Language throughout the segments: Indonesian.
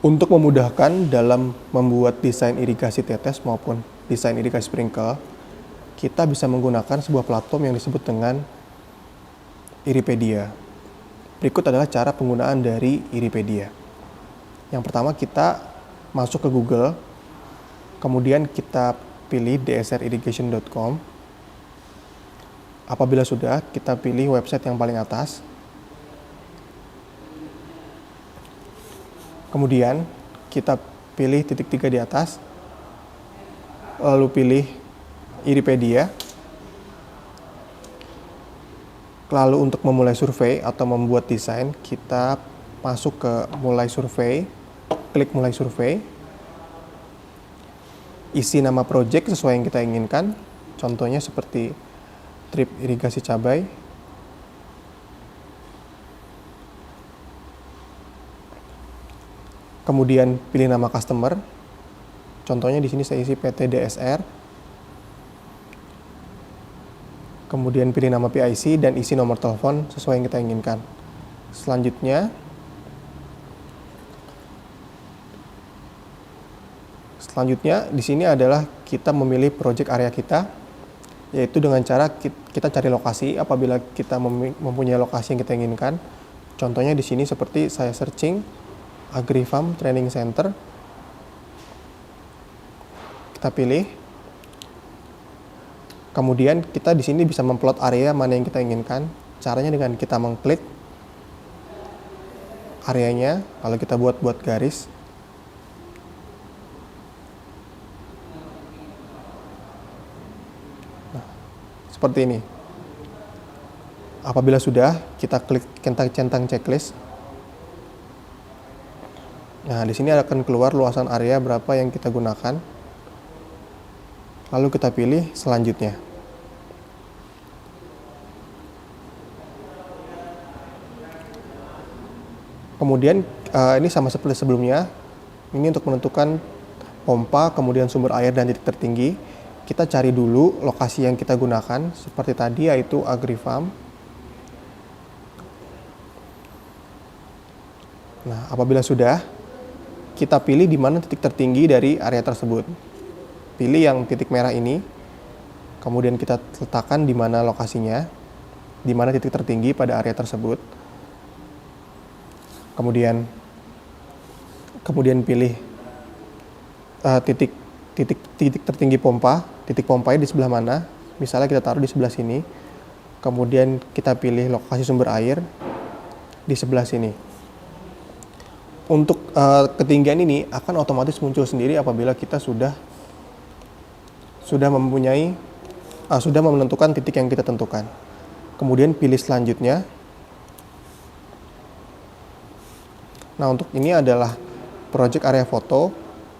Untuk memudahkan dalam membuat desain irigasi tetes maupun desain irigasi sprinkle, kita bisa menggunakan sebuah platform yang disebut dengan Iripedia. Berikut adalah cara penggunaan dari Iripedia. Yang pertama, kita masuk ke Google, kemudian kita pilih dsrirrigation.com. Apabila sudah, kita pilih website yang paling atas. Kemudian kita pilih titik 3 di atas, lalu pilih Iripedia. Lalu untuk memulai survei atau membuat desain, kita masuk ke mulai survei, klik mulai survei, isi nama project sesuai yang kita inginkan, contohnya seperti drip irigasi cabai. Kemudian pilih nama customer. Contohnya di sini saya isi PT DSR. Kemudian pilih nama PIC dan isi nomor telepon sesuai yang kita inginkan. Selanjutnya di sini adalah kita memilih project area kita, yaitu dengan cara kita cari lokasi apabila kita mempunyai lokasi yang kita inginkan. Contohnya di sini seperti saya searching AgriFarm Training Center, kita pilih. Kemudian kita di sini bisa memplot area mana yang kita inginkan. Caranya dengan kita mengklik areanya, lalu kita buat garis. Nah, seperti ini. Apabila sudah, kita klik centang checklist. Nah, di sini akan keluar luasan area berapa yang kita gunakan. Lalu kita pilih selanjutnya. Kemudian ini sama seperti sebelumnya. Ini untuk menentukan pompa, kemudian sumber air dan titik tertinggi. Kita cari dulu lokasi yang kita gunakan seperti tadi, yaitu AgriFarm. Nah, apabila sudah, kita pilih di mana titik tertinggi dari area tersebut. Pilih yang titik merah ini, kemudian kita letakkan di mana lokasinya, di mana titik tertinggi pada area tersebut. Kemudian pilih titik tertinggi pompa, titik pompanya di sebelah mana. Misalnya kita taruh di sebelah sini. Kemudian kita pilih lokasi sumber air di sebelah sini. Untuk ketinggian ini akan otomatis muncul sendiri apabila kita sudah menentukan titik yang kita tentukan. Kemudian pilih selanjutnya. Nah, untuk ini adalah project area foto.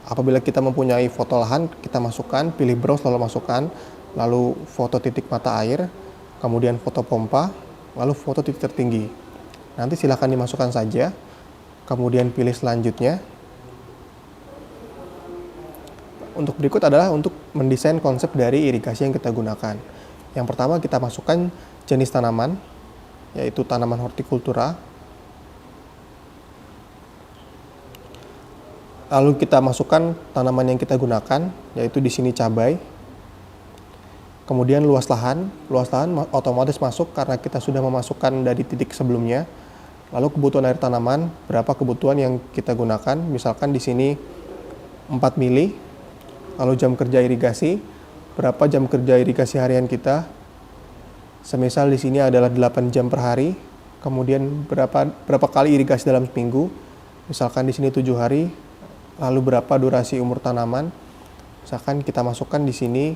Apabila kita mempunyai foto lahan, kita masukkan, pilih browse lalu masukkan, lalu foto titik mata air, kemudian foto pompa, lalu foto titik tertinggi. Nanti silakan dimasukkan saja. Kemudian pilih selanjutnya. Untuk berikut adalah untuk mendesain konsep dari irigasi yang kita gunakan. Yang pertama, kita masukkan jenis tanaman, yaitu tanaman hortikultura. Lalu kita masukkan tanaman yang kita gunakan, yaitu di sini cabai. Kemudian luas lahan otomatis masuk karena kita sudah memasukkan dari titik sebelumnya. Lalu kebutuhan air tanaman, berapa kebutuhan yang kita gunakan, misalkan di sini 4 mili. Lalu jam kerja irigasi, berapa jam kerja irigasi harian kita. Semisal di sini adalah 8 jam per hari. Kemudian berapa kali irigasi dalam seminggu, misalkan di sini 7 hari. Lalu berapa durasi umur tanaman, misalkan kita masukkan di sini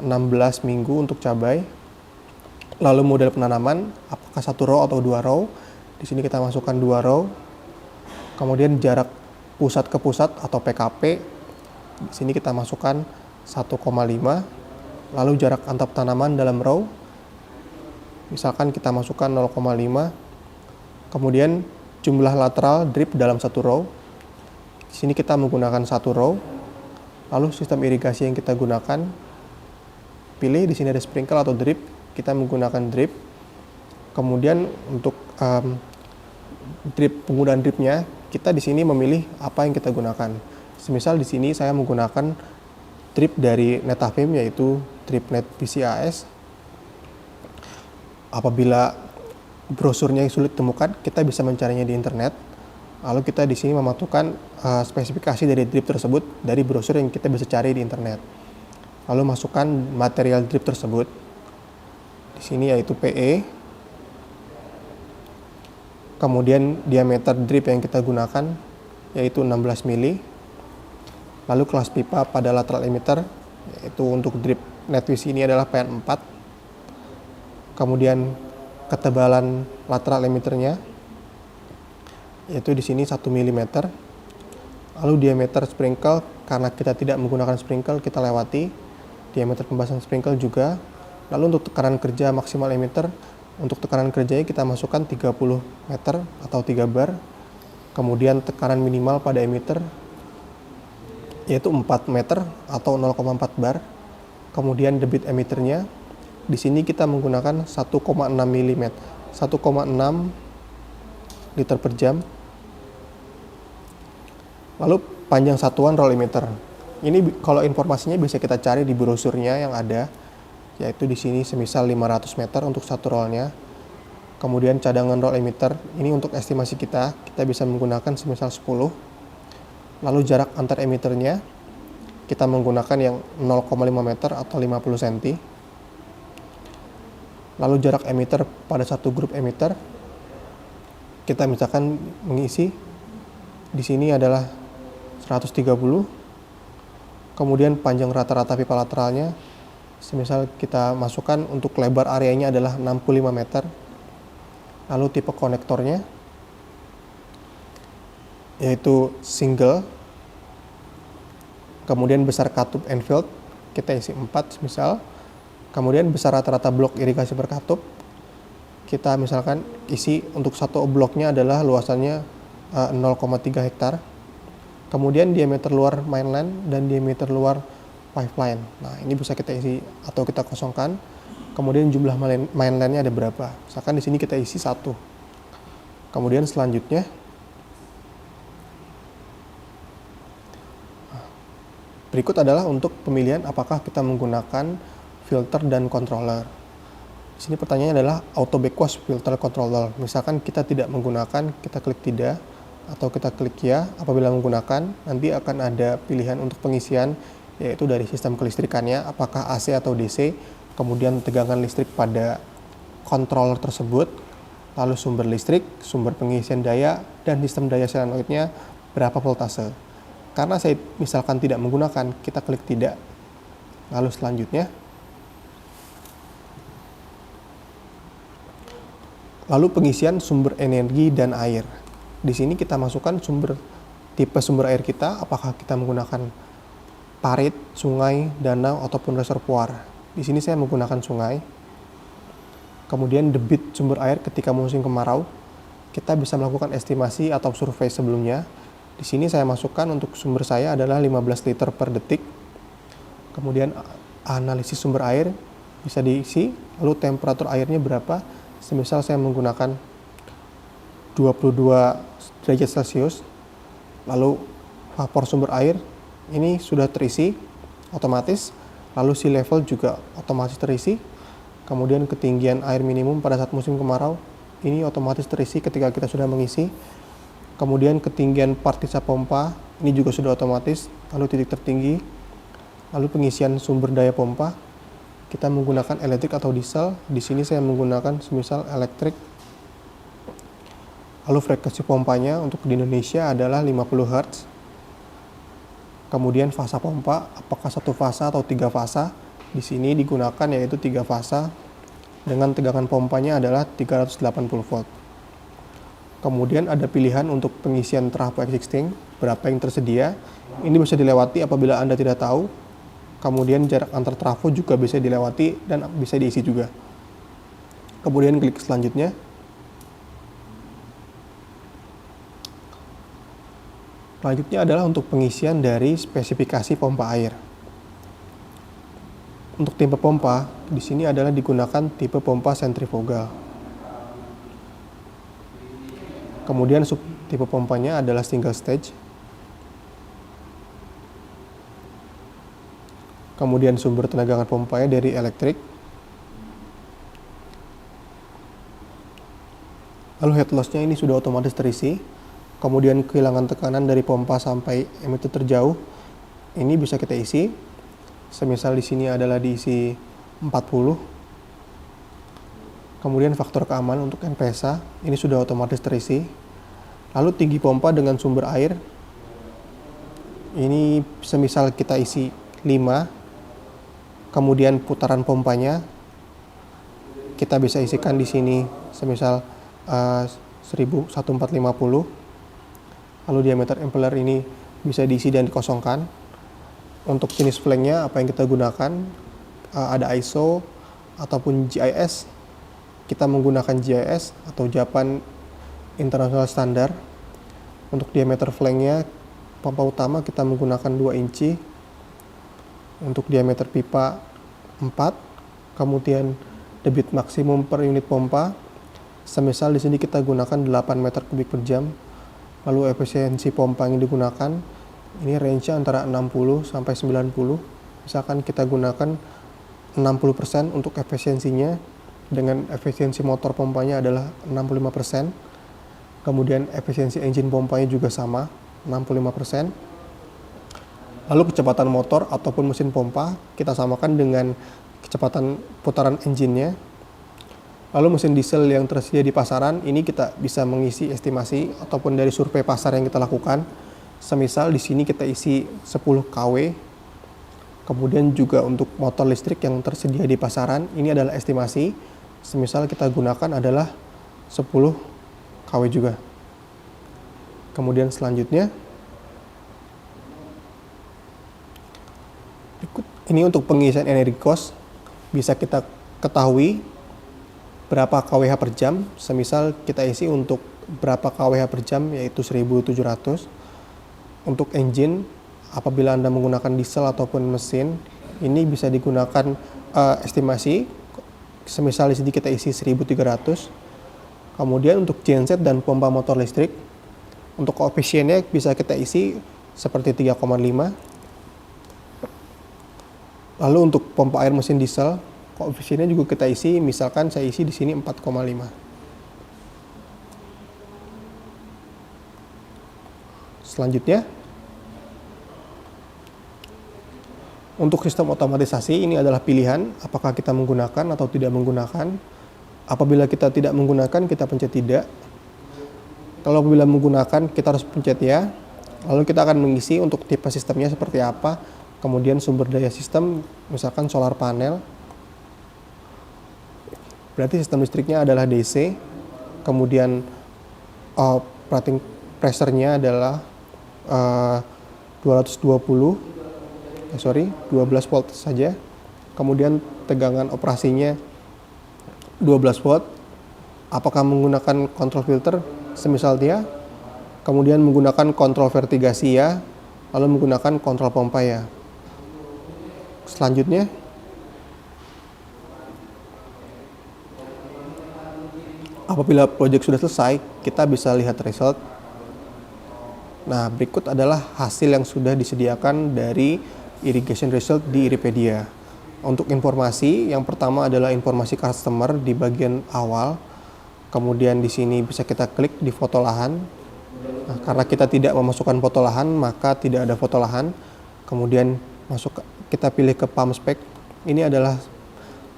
16 minggu untuk cabai. Lalu model penanaman, apakah 1 row atau 2 row. Di sini kita masukkan 2 row. Kemudian jarak pusat ke pusat atau PKP. Di sini kita masukkan 1,5. Lalu jarak antar tanaman dalam row. Misalkan kita masukkan 0,5. Kemudian jumlah lateral drip dalam 1 row. Di sini kita menggunakan 1 row. Lalu sistem irigasi yang kita gunakan, pilih di sini ada sprinkle atau drip. Kita menggunakan drip. Kemudian untuk penggunaan dripnya, kita di sini memilih apa yang kita gunakan. Semisal di sini saya menggunakan drip dari Netafim, yaitu drip Net PCAS. Apabila brosurnya yang sulit ditemukan, kita bisa mencarinya di internet. Lalu kita di sini memasukkan spesifikasi dari drip tersebut dari brosur yang kita bisa cari di internet. Lalu masukkan material drip tersebut. Di sini yaitu PE. Kemudian diameter drip yang kita gunakan yaitu 16 mili. Lalu kelas pipa pada lateral emitter, yaitu untuk drip NetWC ini adalah PN4. Kemudian ketebalan lateral emitternya yaitu di sini 1 mm. Lalu diameter sprinkle, karena kita tidak menggunakan sprinkle, kita lewati diameter pembasahan sprinkle juga. Lalu untuk tekanan kerja maksimal emitter, untuk tekanan kerjanya kita masukkan 30 meter atau 3 bar. Kemudian tekanan minimal pada emitter yaitu 4 meter atau 0,4 bar. Kemudian debit emitternya di sini kita menggunakan 1,6 mm, 1,6 liter per jam. Lalu panjang satuan roll emitter. Ini kalau informasinya bisa kita cari di brosurnya yang ada, yaitu di sini semisal 500 meter untuk satu rollnya. Kemudian cadangan roll emitter, ini untuk estimasi kita bisa menggunakan semisal 10. Lalu jarak antar emitternya, kita menggunakan yang 0,5 meter atau 50 cm. Lalu jarak emitter pada satu grup emitter, kita misalkan mengisi di sini adalah 130. Kemudian panjang rata-rata pipa lateralnya, semisal kita masukkan untuk lebar areanya adalah 65 meter. Lalu tipe konektornya yaitu single. Kemudian besar katup and field kita isi 4 misal. Kemudian besar rata-rata blok irigasi per katup kita misalkan isi untuk satu bloknya adalah luasannya 0,3 hektar. Kemudian diameter luar mainline dan diameter luar pipeline. Nah, ini bisa kita isi atau kita kosongkan. Kemudian jumlah mainline-nya ada berapa? Misalkan di sini kita isi 1. Kemudian selanjutnya berikut adalah untuk pemilihan apakah kita menggunakan filter dan controller. Di sini pertanyaannya adalah auto backwash filter controller. Misalkan kita tidak menggunakan, kita klik tidak atau kita klik ya. Apabila menggunakan, nanti akan ada pilihan untuk pengisian, yaitu dari sistem kelistrikannya, apakah AC atau DC, kemudian tegangan listrik pada controller tersebut, lalu sumber listrik, sumber pengisian daya, dan sistem daya solenoidnya berapa voltase. Karena saya misalkan tidak menggunakan, kita klik tidak. Lalu selanjutnya, lalu pengisian sumber energi dan air. Di sini kita masukkan tipe sumber air kita, apakah kita menggunakan parit, sungai, danau, ataupun reservoir. Di sini saya menggunakan sungai. Kemudian debit sumber air ketika musim kemarau, kita bisa melakukan estimasi atau survei sebelumnya. Di sini saya masukkan untuk sumber saya adalah 15 liter per detik. Kemudian analisis sumber air bisa diisi, lalu temperatur airnya berapa. Semisal saya menggunakan 22 derajat Celcius, lalu vapor sumber air ini sudah terisi otomatis, lalu sea level juga otomatis terisi. Kemudian ketinggian air minimum pada saat musim kemarau ini otomatis terisi ketika kita sudah mengisi. Kemudian ketinggian partisa pompa ini juga sudah otomatis, lalu titik tertinggi, lalu pengisian sumber daya pompa kita menggunakan elektrik atau diesel. Di sini saya menggunakan semisal elektrik. Lalu frekuensi pompanya untuk di Indonesia adalah 50 Hz. Kemudian fasa pompa, apakah satu fasa atau 3 fasa? Di sini digunakan yaitu 3 fasa dengan tegangan pompanya adalah 380 volt. Kemudian ada pilihan untuk pengisian trafo existing, berapa yang tersedia. Ini bisa dilewati apabila Anda tidak tahu. Kemudian jarak antar trafo juga bisa dilewati dan bisa diisi juga. Kemudian klik selanjutnya. Selanjutnya adalah untuk pengisian dari spesifikasi pompa air. Untuk tipe pompa, di sini adalah digunakan tipe pompa sentrifugal. Kemudian tipe pompanya adalah single stage. Kemudian sumber tenaga hangat pompanya dari elektrik. Lalu head loss-nya ini sudah otomatis terisi. Kemudian kehilangan tekanan dari pompa sampai emitter terjauh, ini bisa kita isi. Semisal di sini adalah diisi 40. Kemudian faktor keamanan untuk NPSA, ini sudah otomatis terisi. Lalu tinggi pompa dengan sumber air, ini semisal kita isi 5, kemudian putaran pompanya kita bisa isikan di sini semisal 1450. Lalu diameter impeller ini bisa diisi dan dikosongkan. Untuk jenis flanknya apa yang kita gunakan, ada ISO ataupun GIS. Kita menggunakan GIS atau Japan International Standard. Untuk diameter flanknya, pompa utama kita menggunakan 2 inci. Untuk diameter pipa 4, kemudian debit maksimum per unit pompa. Semisal di sini kita gunakan 8 meter kubik per jam. Lalu efisiensi pompa yang digunakan, ini range-nya antara 60 sampai 90. Misalkan kita gunakan 60% untuk efisiensinya, dengan efisiensi motor pompanya adalah 65%. Kemudian efisiensi engine pompanya juga sama, 65%. Lalu kecepatan motor ataupun mesin pompa kita samakan dengan kecepatan putaran engine-nya. Lalu mesin diesel yang tersedia di pasaran, ini kita bisa mengisi estimasi ataupun dari survei pasar yang kita lakukan. Semisal di sini kita isi 10 kW. Kemudian juga untuk motor listrik yang tersedia di pasaran, ini adalah estimasi. Semisal kita gunakan adalah 10 kW juga. Kemudian selanjutnya, ini untuk pengisian energi cost, bisa kita ketahui berapa kWh per jam. Semisal kita isi untuk berapa kWh per jam, yaitu 1700. Untuk engine, apabila Anda menggunakan diesel ataupun mesin, ini bisa digunakan estimasi. Semisal di sini kita isi 1300. Kemudian untuk genset dan pompa motor listrik, untuk koefisiennya bisa kita isi seperti 3,5. Lalu untuk pompa air mesin diesel, koefisiennya juga kita isi, misalkan saya isi di sini 4,5. Selanjutnya, untuk sistem otomatisasi ini adalah pilihan apakah kita menggunakan atau tidak menggunakan. Apabila kita tidak menggunakan, kita pencet tidak. Kalau apabila menggunakan, kita harus pencet ya. Lalu kita akan mengisi untuk tipe sistemnya seperti apa. Kemudian sumber daya sistem, misalkan solar panel. Berarti sistem listriknya adalah DC. Kemudian operating pressure-nya adalah 12 volt saja. Kemudian tegangan operasinya 12 volt. Apakah menggunakan kontrol filter? Semisal dia. Kemudian menggunakan kontrol vertigasi ya. Lalu menggunakan kontrol pompa ya. Selanjutnya, apabila project sudah selesai, kita bisa lihat result. Nah, berikut adalah hasil yang sudah disediakan dari irrigation result di Iripedia. Untuk informasi, yang pertama adalah informasi customer di bagian awal. Kemudian di sini bisa kita klik di foto lahan. Nah, karena kita tidak memasukkan foto lahan, maka tidak ada foto lahan. Kemudian kita pilih ke pump spec. Ini adalah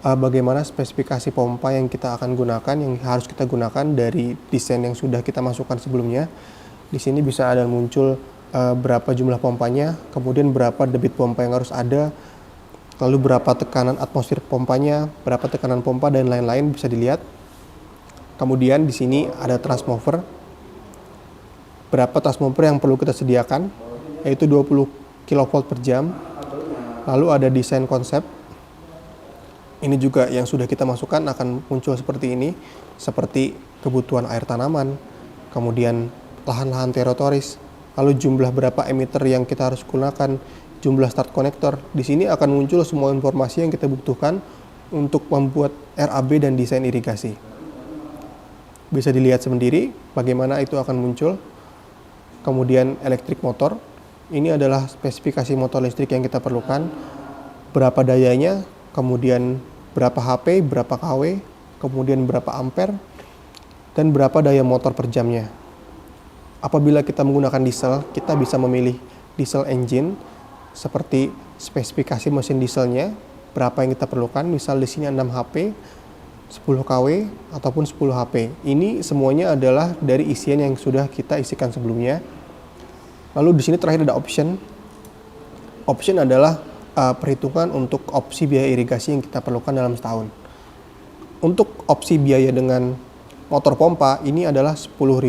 bagaimana spesifikasi pompa yang kita akan gunakan, yang harus kita gunakan dari desain yang sudah kita masukkan sebelumnya. Di sini bisa ada muncul berapa jumlah pompanya, kemudian berapa debit pompa yang harus ada, lalu berapa tekanan atmosfer pompanya, berapa tekanan pompa, dan lain-lain bisa dilihat. Kemudian di sini ada transmover, berapa transmover yang perlu kita sediakan, yaitu 20 kV per jam. Lalu ada desain konsep. Ini juga yang sudah kita masukkan akan muncul seperti ini, seperti kebutuhan air tanaman, kemudian lahan-lahan teritoris, lalu jumlah berapa emitter yang kita harus gunakan, jumlah start connector. Di sini akan muncul semua informasi yang kita butuhkan untuk membuat RAB dan desain irigasi. Bisa dilihat sendiri bagaimana itu akan muncul. kemudian elektrik motor. Ini adalah spesifikasi motor listrik yang kita perlukan, berapa dayanya, kemudian berapa HP, berapa kW, kemudian berapa ampere, dan berapa daya motor per jamnya. Apabila kita menggunakan diesel, kita bisa memilih diesel engine seperti spesifikasi mesin dieselnya, berapa yang kita perlukan. Misal di sini 6 HP, 10 kW, ataupun 10 HP. Ini semuanya adalah dari isian yang sudah kita isikan sebelumnya. Lalu di sini terakhir ada option. Option adalah perhitungan untuk opsi biaya irigasi yang kita perlukan dalam setahun. Untuk opsi biaya dengan motor pompa ini adalah 10.500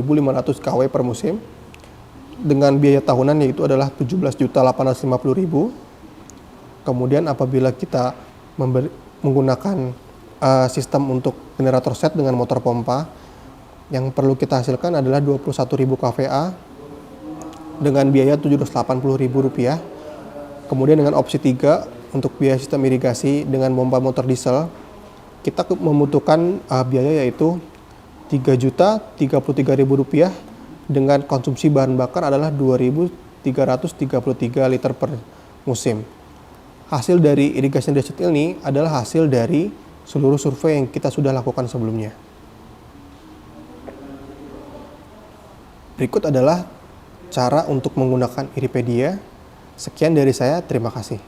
kW per musim dengan biaya tahunan yaitu adalah 17.850.000. Kemudian apabila kita menggunakan sistem untuk generator set dengan motor pompa, yang perlu kita hasilkan adalah 21.000 kVA dengan biaya Rp780.000. Kemudian dengan opsi 3 untuk biaya sistem irigasi dengan pompa motor diesel, kita membutuhkan biaya yaitu Rp3.033.000 dengan konsumsi bahan bakar adalah 2.333 liter per musim. Hasil dari irigasi dashboard ini adalah hasil dari seluruh survei yang kita sudah lakukan sebelumnya. Berikut adalah cara untuk menggunakan Iripedia. Sekian dari saya, terima kasih.